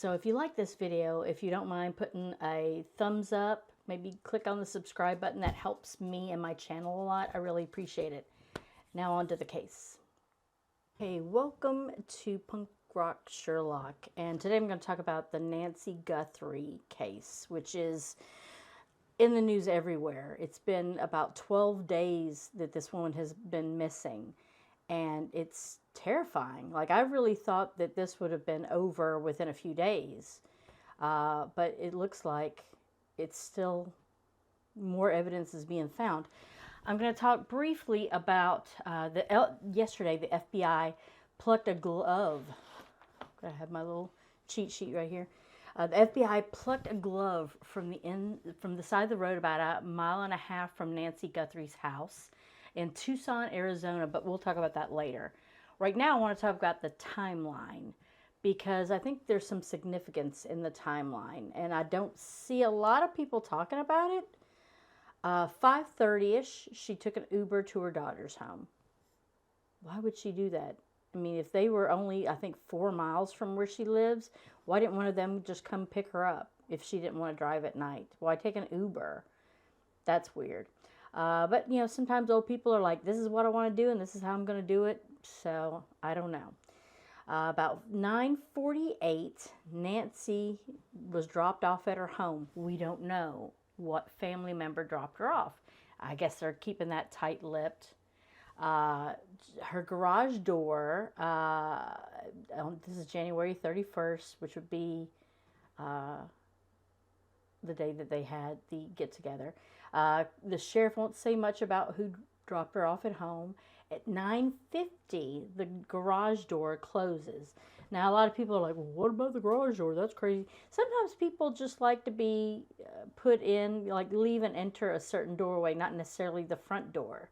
So if you like this video, if you don't mind putting a thumbs up, maybe click on the subscribe button. That helps me and my channel a lot. I really appreciate it. Now on to the case. Hey, welcome to Punk Rock Sherlock. And today I'm going to talk about the Nancy Guthrie case, which is in the news everywhere. It's been about 12 days that this woman has been missing. And it's terrifying. Like, I really thought that this would have been over within a few days. But it looks like it's still more evidence is being found. I'm going to talk briefly about yesterday the FBI plucked a glove. I have my little cheat sheet right here. The FBI plucked a glove from the side of the road about 1.5 miles from Nancy Guthrie's house in Tucson, Arizona, but we'll talk about that later. Right now, I want to talk about the timeline because I think there's some significance in the timeline, and I don't see a lot of people talking about it. 5:30ish, she took an Uber to her daughter's home. Why would she do that? I mean, if they were only, I think, 4 miles from where she lives, why didn't one of them just come pick her up if she didn't want to drive at night? Why take an Uber? That's weird. But, you know, sometimes old people are like, this is what I want to do and this is how I'm going to do it. So, I don't know. About 9:48, Nancy was dropped off at her home. We don't know what family member dropped her off. I guess they're keeping that tight-lipped. Her garage door, this is January 31st, which would be the day that they had the get-together. The sheriff won't say much about who dropped her off at home. At 9:50, the garage door closes. Now, a lot of people are like, well, what about the garage door? That's crazy. Sometimes people just like to be put in, like leave and enter a certain doorway, not necessarily the front door.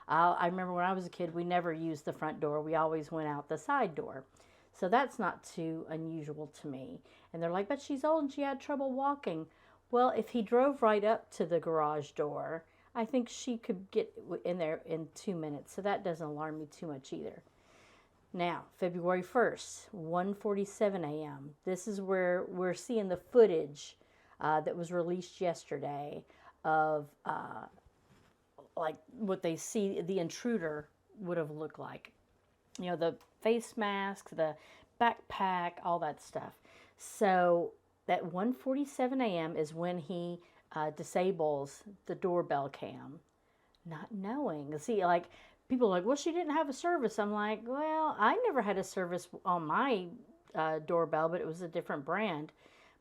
I remember when I was a kid, we never used the front door. We always went out the side door. So that's not too unusual to me. And they're like, but she's old and she had trouble walking. Well, if he drove right up to the garage door, I think she could get in there in 2 minutes. So that doesn't alarm me too much either. Now, February 1st, 1:47 a.m. This is where we're seeing the footage that was released yesterday of like what they see the intruder would have looked like. You know, the face mask, the backpack, all that stuff. So that 1:47 a.m. is when he disables the doorbell cam, not knowing. See, like, people are like, well, she didn't have a service. I'm like, well, I never had a service on my doorbell, but it was a different brand.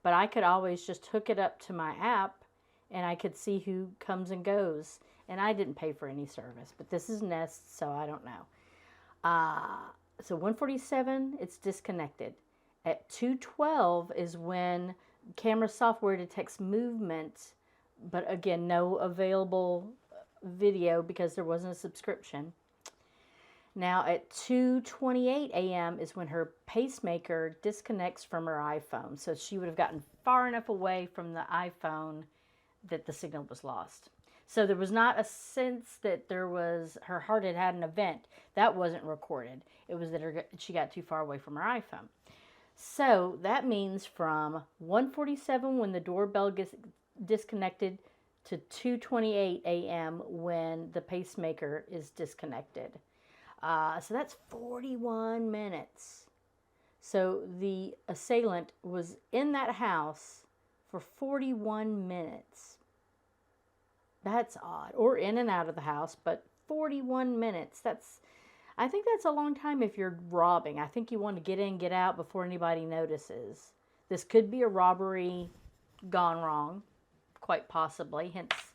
But I could always just hook it up to my app, and I could see who comes and goes. And I didn't pay for any service. But this is Nest, so I don't know. So 1:47, it's disconnected. At 2:12 is when camera software detects movement, but again, no available video because there wasn't a subscription. Now at 2:28 a.m. is when her pacemaker disconnects from her iPhone. So she would have gotten far enough away from the iPhone that the signal was lost. So there was not a sense that her heart had had an event. That wasn't recorded. It was that she got too far away from her iPhone. So that means from 1:47 when the doorbell gets disconnected to 2:28 a.m. when the pacemaker is disconnected. So that's 41 minutes. So the assailant was in that house for 41 minutes. That's odd. Or in and out of the house, but 41 minutes. I think that's a long time if you're robbing. I think you want to get in, get out before anybody notices. This could be a robbery gone wrong, quite possibly, hence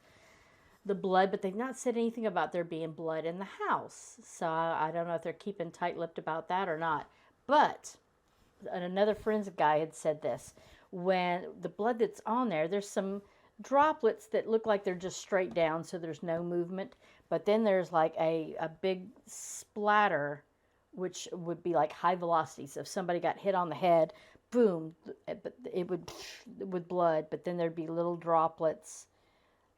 the blood, but they've not said anything about there being blood in the house. So I don't know if they're keeping tight-lipped about that or not. But another forensic guy had said this. When the blood that's on there, there's some droplets that look like they're just straight down, so there's no movement. But then there's like a big splatter, which would be like high velocity. So if somebody got hit on the head, boom, it would with blood. But then there'd be little droplets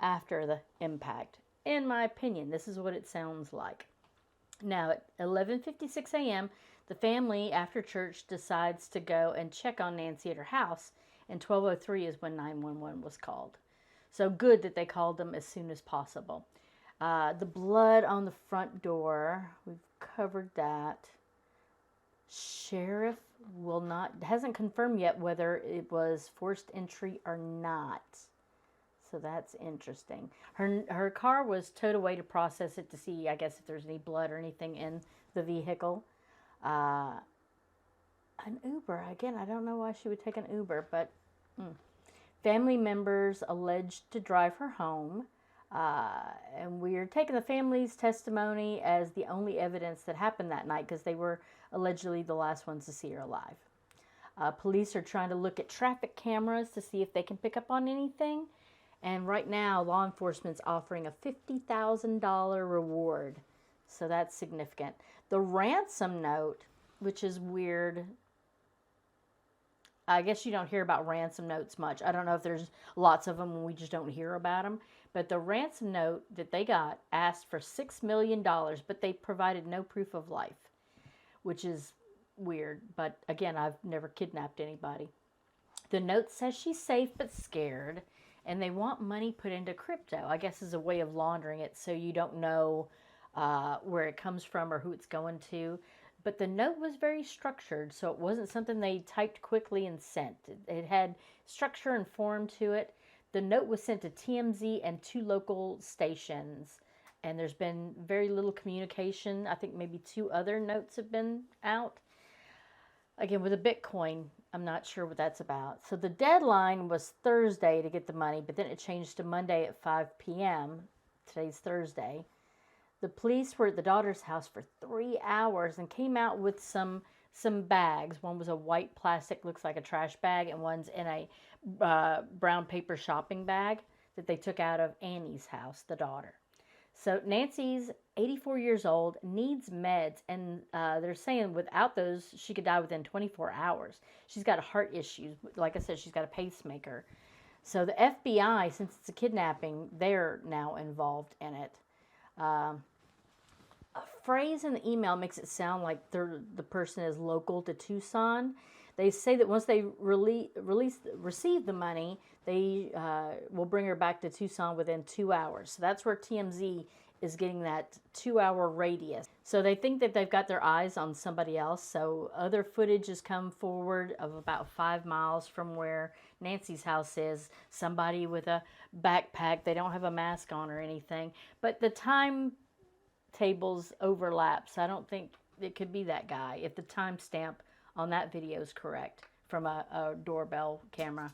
after the impact. In my opinion, this is what it sounds like. Now at 11:56 a.m., The family, after church, decides to go and check on Nancy at her house, and 12:03 is when 911 was called. So good that they called them as soon as possible. The blood on the front door, we've covered that. Sheriff hasn't confirmed yet whether it was forced entry or not. So that's interesting. Her car was towed away to process it to see, I guess, if there's any blood or anything in the vehicle. An Uber. Again, I don't know why she would take an Uber, but family members alleged to drive her home. And we're taking the family's testimony as the only evidence that happened that night because they were allegedly the last ones to see her alive. Police are trying to look at traffic cameras to see if they can pick up on anything. And right now, law enforcement's offering a $50,000 reward. So that's significant. The ransom note, which is weird. I guess you don't hear about ransom notes much. I don't know if there's lots of them and we just don't hear about them. But the ransom note that they got asked for $6 million, but they provided no proof of life, which is weird. But again, I've never kidnapped anybody. The note says she's safe but scared, and they want money put into crypto, I guess as a way of laundering it so you don't know where it comes from or who it's going to. But the note was very structured, so it wasn't something they typed quickly and sent. It had structure and form to it. The note was sent to TMZ and 2 local stations, and there's been very little communication. I think maybe 2 other notes have been out. Again, with a Bitcoin, I'm not sure what that's about. So the deadline was Thursday to get the money, but then it changed to Monday at 5 p.m. Today's Thursday. The police were at the daughter's house for 3 hours and came out with some bags. One was a white plastic, looks like a trash bag, and one's in a brown paper shopping bag that they took out of Annie's house, the daughter. So Nancy's 84 years old, needs meds, and they're saying without those, she could die within 24 hours. She's got heart issues. Like I said, she's got a pacemaker. So the FBI, since it's a kidnapping, they're now involved in it. A phrase in the email makes it sound like the person is local to Tucson. They say that once they receive the money, they will bring her back to Tucson within 2 hours. So that's where TMZ is getting that 2-hour radius. So they think that they've got their eyes on somebody else. So other footage has come forward of about 5 miles from where Nancy's house is. Somebody with a backpack. They don't have a mask on or anything. But the time tables overlap. So I don't think it could be that guy if the timestamp on that video is correct from a doorbell camera.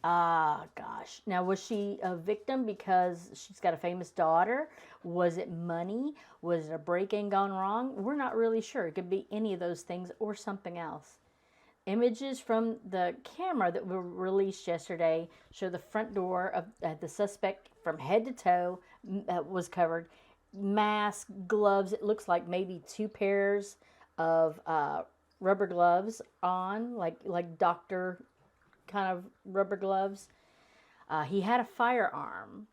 Gosh. Now, was she a victim because she's got a famous daughter? Was it money? Was it a break-in gone wrong? We're not really sure. It could be any of those things or something else. Images from the camera that were released yesterday show the front door of the suspect from head to toe was covered. Mask, gloves. It looks like maybe 2 pairs of rubber gloves on, like doctor kind of rubber gloves. He had a firearm,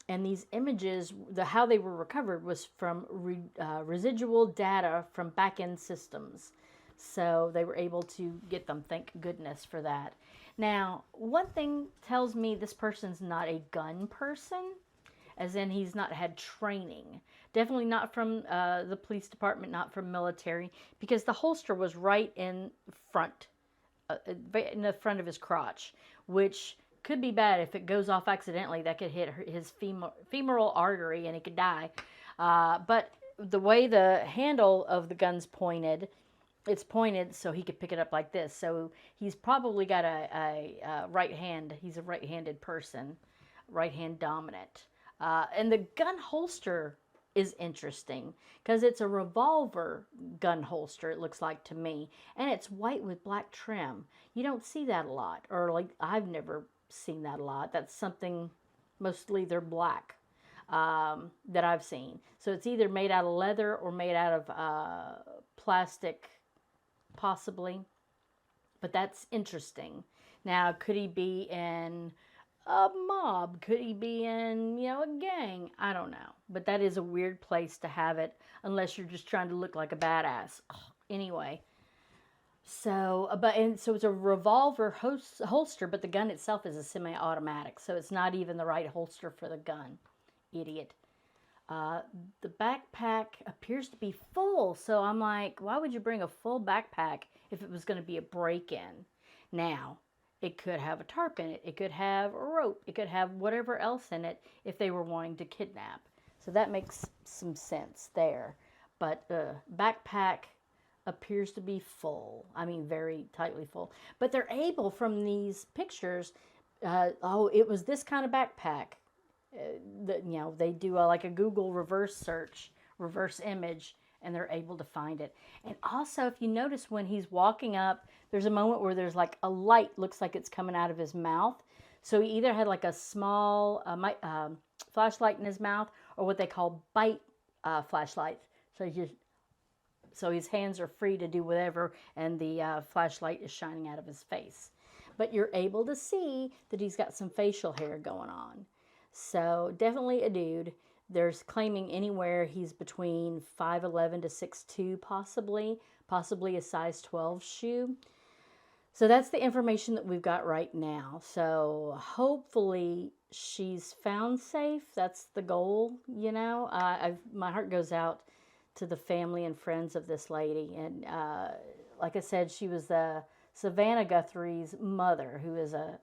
and these images, how they were recovered was from residual data from back-end systems. So they were able to get them. Thank goodness for that. Now, one thing tells me this person's not a gun person, as in he's not had training. Definitely not from the police department, not from military, because the holster was right in front, in the front of his crotch, which could be bad if it goes off accidentally. That could hit his femoral artery and he could die. But the way the handle of the gun's pointed, it's pointed so he could pick it up like this. So he's probably got a right hand. He's a right-handed person, right-hand dominant. And the gun holster is interesting because it's a revolver gun holster, it looks like to me. And it's white with black trim. You don't see that a lot, or like I've never seen that a lot. That's something, mostly they're black, that I've seen. So it's either made out of leather or made out of plastic, possibly. But that's interesting. Now, could he be in a mob? Could he be in, a gang? I don't know. But that is a weird place to have it, unless you're just trying to look like a badass. anyway. So, so it's a revolver holster, but the gun itself is a semi-automatic, so it's not even the right holster for the gun. Idiot. The backpack appears to be full, so I'm like, why would you bring a full backpack if it was going to be a break-in? Now, it could have a tarp in it, it could have a rope, it could have whatever else in it if they were wanting to kidnap. So that makes some sense there. But backpack appears to be full. I mean, very tightly full. But they're able, from these pictures, oh, it was this kind of backpack. They do like a Google reverse search, reverse image, and they're able to find it. And also, if you notice when he's walking up, there's a moment where there's like a light, looks like it's coming out of his mouth. So he either had like a small flashlight in his mouth, or what they call bite flashlights. So his hands are free to do whatever, and the flashlight is shining out of his face. But you're able to see that he's got some facial hair going on. So definitely a dude. There's claiming anywhere he's between 5'11" to 6'2", possibly a size 12 shoe. So that's the information that we've got right now. So hopefully she's found safe. That's the goal, you know. My heart goes out to the family and friends of this lady. And like I said, she was Savannah Guthrie's mother, who is a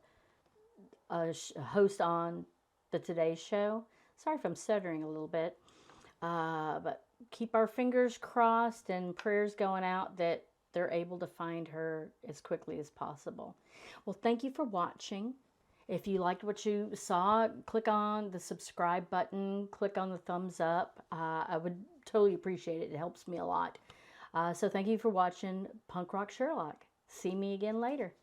host on the Today Show. Sorry if I'm stuttering a little bit. But keep our fingers crossed and prayers going out that they're able to find her as quickly as possible. Well, thank you for watching. If you liked what you saw, click on the subscribe button, click on the thumbs up. I would totally appreciate it. It helps me a lot. So thank you for watching Punk Rock Sherlock. See me again later.